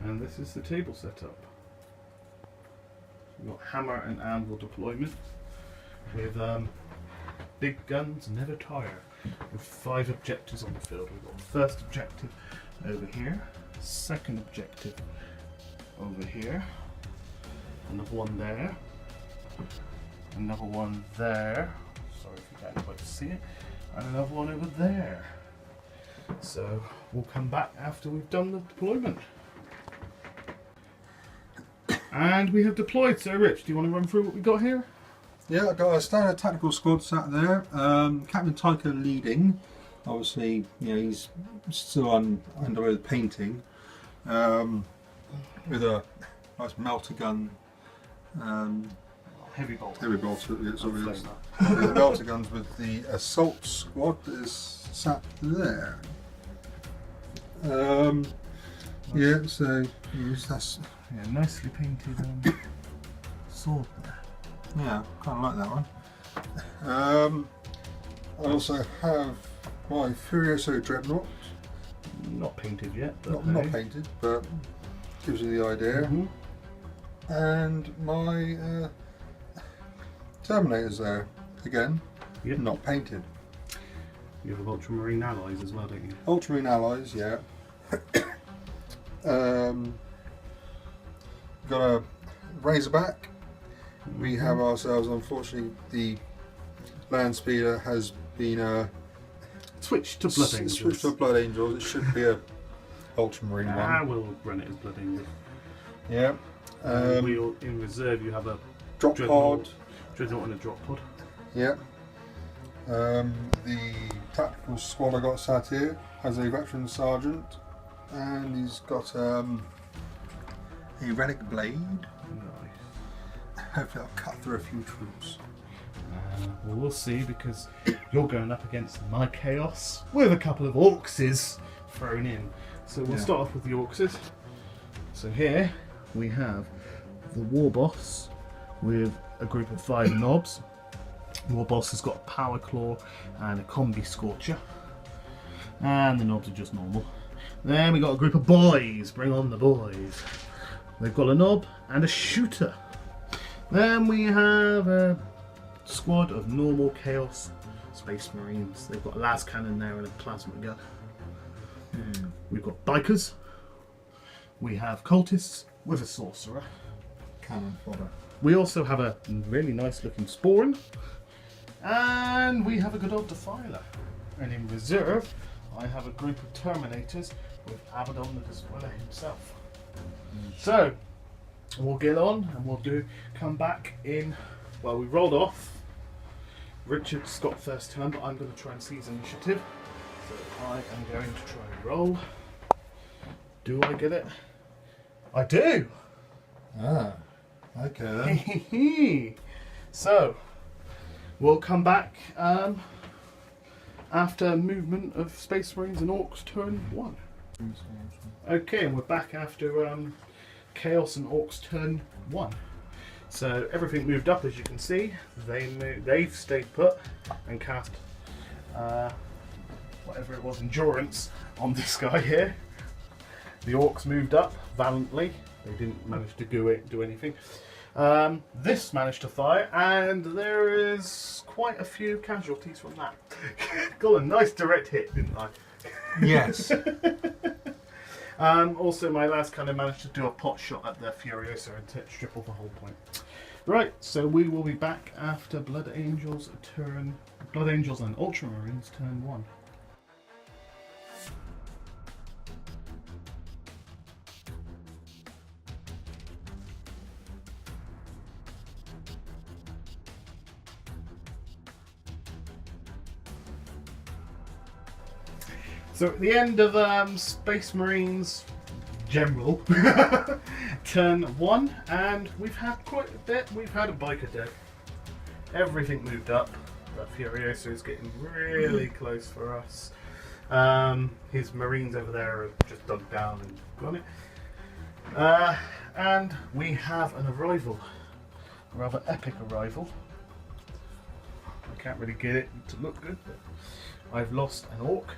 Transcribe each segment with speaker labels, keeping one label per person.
Speaker 1: And this is the table setup. We've got hammer and anvil deployment with big guns never tire, with 5 objectives on the field. We've got first objective over here, second objective over here, another one there, another one there, sorry if you can't quite see it, and another one over there. So we'll come back after we've done the deployment. And we have deployed. So Rich, do you want to run through what we got here?
Speaker 2: Yeah, I've got a standard tactical squad sat there. Captain Tycho leading. Obviously, you know, he's still underway with painting. With a nice melter gun.
Speaker 1: Heavy bolter.
Speaker 2: Heavy bolter, it's obvious. The melter guns with the assault squad that is sat there. Yeah, so that's.
Speaker 1: Yeah, nicely painted sword there.
Speaker 2: Yeah, kind of like that one. I also have my Furioso Dreadnought.
Speaker 1: Not painted yet, but
Speaker 2: not painted, but gives you the idea. And my Terminators there, again, not painted.
Speaker 1: You have Ultramarine allies as well, don't you?
Speaker 2: Ultramarine allies, yeah. Got a Razorback. We have ourselves, unfortunately, the land speeder has been
Speaker 1: switched to Blood Angels.
Speaker 2: Switched to Blood Angels. It should be a Ultramarine one.
Speaker 1: We'll run it as Blood Angels.
Speaker 2: Yeah.
Speaker 1: In reserve, you have a
Speaker 2: drop pod.
Speaker 1: Dreadnought and a drop pod.
Speaker 2: Yeah. The tactical squad I got sat here has a veteran sergeant, and he's got a relic blade.
Speaker 1: Nice.
Speaker 2: Hopefully I'll cut through a few troops.
Speaker 1: Well, we'll see, because you're going up against my chaos with a couple of orkses thrown in. So we'll start off with the orkses. So here we have the war boss with a group of 5 knobs. War boss has got a power claw and a combi scorcher, and the knobs are just normal. Then we got a group of boys. Bring on the boys. They've got a knob and a shooter. Then we have a squad of normal Chaos Space Marines. They've got a las cannon there and a plasma gun. We've got bikers. We have cultists with a sorcerer.
Speaker 2: Cannon fodder.
Speaker 1: We also have a really nice looking Sporran. And we have a good old Defiler. And in reserve, I have a group of Terminators with Abaddon the Despoiler himself. So, we'll get on and we'll come back in. Well, we rolled off. Richard's got first turn, but I'm going to try and seize initiative. So I am going to try and roll. Do I get it? I do!
Speaker 2: Ah, okay then.
Speaker 1: So, we'll come back after movement of Space Marines and Orcs turn 1. Okay, and we're back after Chaos and Orcs turn 1. So everything moved up, as you can see. They've stayed put and cast whatever it was, endurance on this guy here. The Orcs moved up valiantly. They didn't manage to do anything. This managed to fire, and there is quite a few casualties from that. Got a nice direct hit, didn't I?
Speaker 2: Yes.
Speaker 1: Also, my last kind of managed to do a pot shot at the Furiosa and strip off the whole point. Right, so we will be back after Blood Angels and Ultramarines turn 1. So at the end of Space Marines General turn 1, and we've had quite a bit. We've had a biker deck. Everything moved up. That Furiosa is getting really close for us. His Marines over there are just dug down and gone it. And we have an arrival. A rather epic arrival. I can't really get it to look good, but I've lost an orc.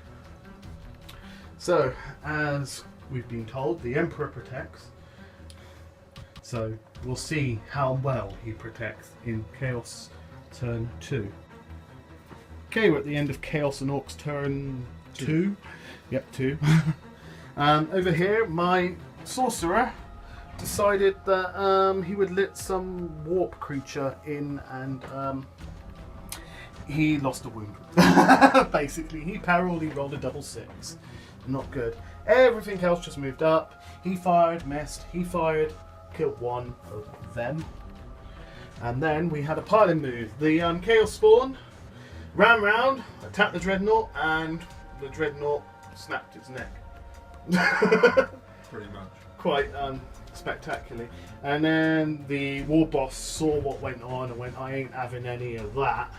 Speaker 1: So, as we've been told. The Emperor protects. So we'll see how well he protects in Chaos turn 2. Okay, we're at the end of Chaos and Orcs turn 2. Yep, 2. Over here, my sorcerer decided that he would let some warp creature in, and he lost a wound. Basically, he perilled, he rolled a double 6. Not good. Everything else just moved up. He fired, missed. He fired, killed one of them. And then we had a piling move. The Chaos Spawn ran round, attacked the Dreadnought, and the Dreadnought snapped its neck.
Speaker 2: Pretty much.
Speaker 1: Quite spectacularly. And then the War Boss saw what went on and went, I ain't having any of that.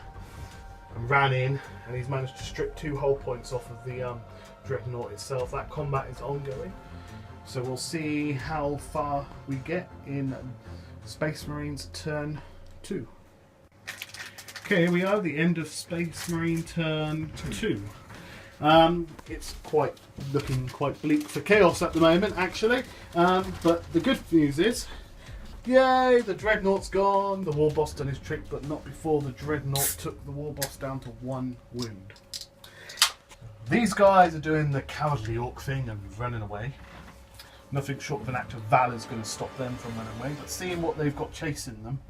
Speaker 1: And ran in, and he's managed to strip 2 hull points off of the Dreadnought itself. That combat is ongoing. So we'll see how far we get in Space Marines turn 2. Okay, here we are, the end of Space Marine turn 2. It's looking quite bleak for Chaos at the moment, actually. But the good news is, yay, the Dreadnought's gone. The War Boss done his trick, but not before the Dreadnought took the War Boss down to 1 wound. These guys are doing the cowardly orc thing and running away. Nothing short of an act of valour is going to stop them from running away, but seeing what they've got chasing them,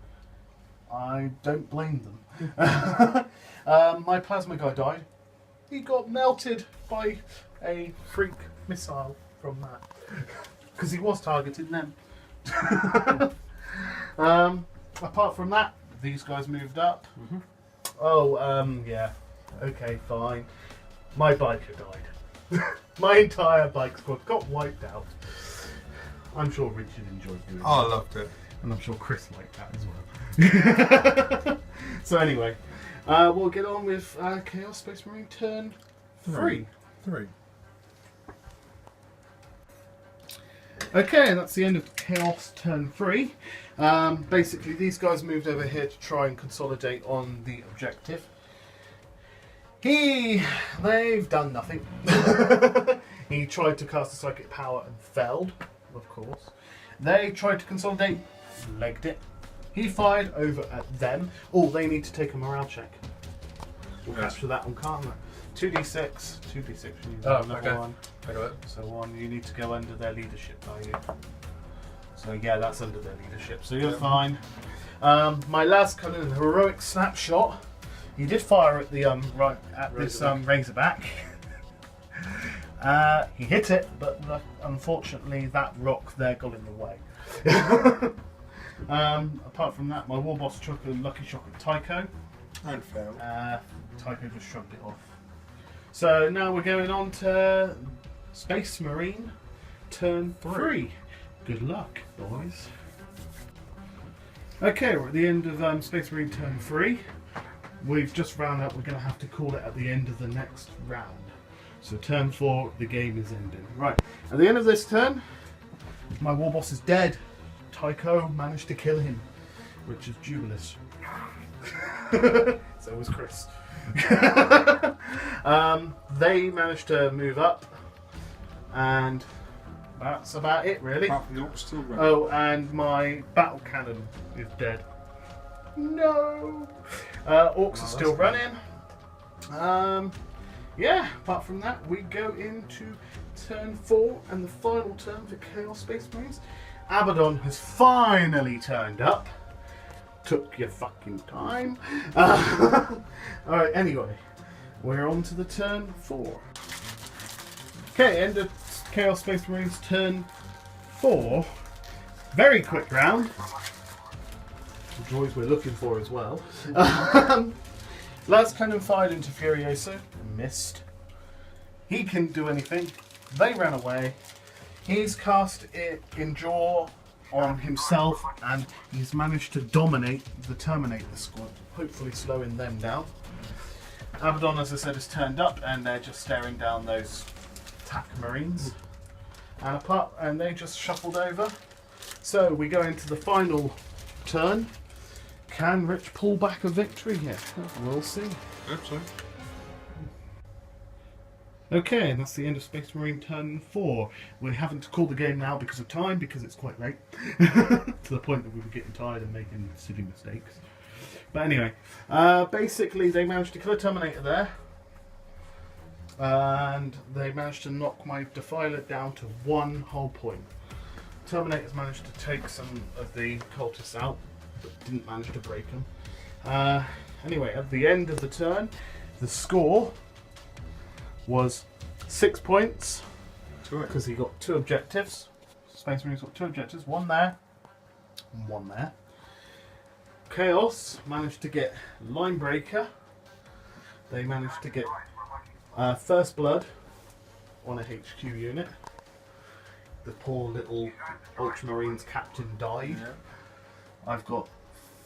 Speaker 1: I don't blame them. My plasma guy died. He got melted by a freak missile from that. Because he was targeting them. Apart from that, these guys moved up. Mm-hmm. Oh, yeah. Okay, fine. My biker died. My entire bike squad got wiped out. I'm sure Richard enjoyed doing it.
Speaker 2: I loved it.
Speaker 1: And I'm sure Chris liked that as well. So anyway, we'll get on with Chaos Space Marine turn 3.
Speaker 2: 3.
Speaker 1: Okay, and that's the end of Chaos turn 3. Basically, these guys moved over here to try and consolidate on the objective. They've done nothing. He tried to cast a psychic power and failed, of course. They tried to consolidate, legged it. He fired over at them. Oh, they need to take a morale check. We'll capture that on camera. 2d6, 2d6. You need another one.
Speaker 2: I got it.
Speaker 1: So 1, you need to go under their leadership, are you? So yeah, that's under their leadership. So you're fine. My last kind of heroic snapshot. He did fire at the Razorback. He hit it, but unfortunately that rock there got in the way. Apart from that, my War Boss took a lucky shot at Tycho.
Speaker 2: And failed.
Speaker 1: Tycho just shrugged it off. So now we're going on to Space Marine turn 3. Good luck, boys. Okay, we're at the end of Space Marine turn 3. We've just round up, we're going to have to call it at the end of the next round. So turn 4, the game is ending. Right, at the end of this turn, my War Boss is dead. Tycho managed to kill him, which is jubilous. So was Chris. They managed to move up, and that's about it, really. Oh, and my battle cannon is dead. No! Orcs are still running. Yeah, apart from that, we go into turn 4 and the final turn for Chaos Space Marines. Abaddon has finally turned up. Took your fucking time. Alright, anyway, we're on to the turn 4. Okay, end of Chaos Space Marines turn 4. Very quick round. The droids we're looking for as well. Last cannon fired into Furioso. Missed. He couldn't do anything. They ran away. He's cast it Endure on himself, and he's managed to dominate the Terminator squad, hopefully slowing them down. Abaddon, as I said, has turned up, and they're just staring down those attack Marines. And they just shuffled over. So we go into the final turn. Can Rich pull back a victory here? We'll see.
Speaker 2: Hope so.
Speaker 1: Okay, and that's the end of Space Marine turn 4. We're having to call the game now because of time, because it's quite late. To the point that we were getting tired and making silly mistakes. But anyway, basically they managed to kill a Terminator there. And they managed to knock my Defiler down to 1 whole point. Terminators managed to take some of the cultists out, but didn't manage to break them. Anyway, at the end of the turn, the score was 6 points, because he got 2 objectives. Space Marines got 2 objectives, 1 there and 1 there. Chaos managed to get Line Breaker. They managed to get First Blood on a HQ unit. The poor little Ultramarines captain died. Yeah. I've got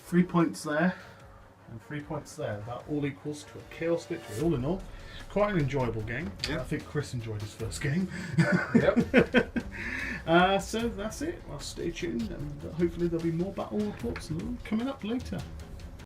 Speaker 1: 3 points there and 3 points there. That all equals to a Chaos victory. All in all, quite an enjoyable game. Yep. I think Chris enjoyed his first game. Yep. So that's it. Well, stay tuned and hopefully there'll be more battle reports coming up later.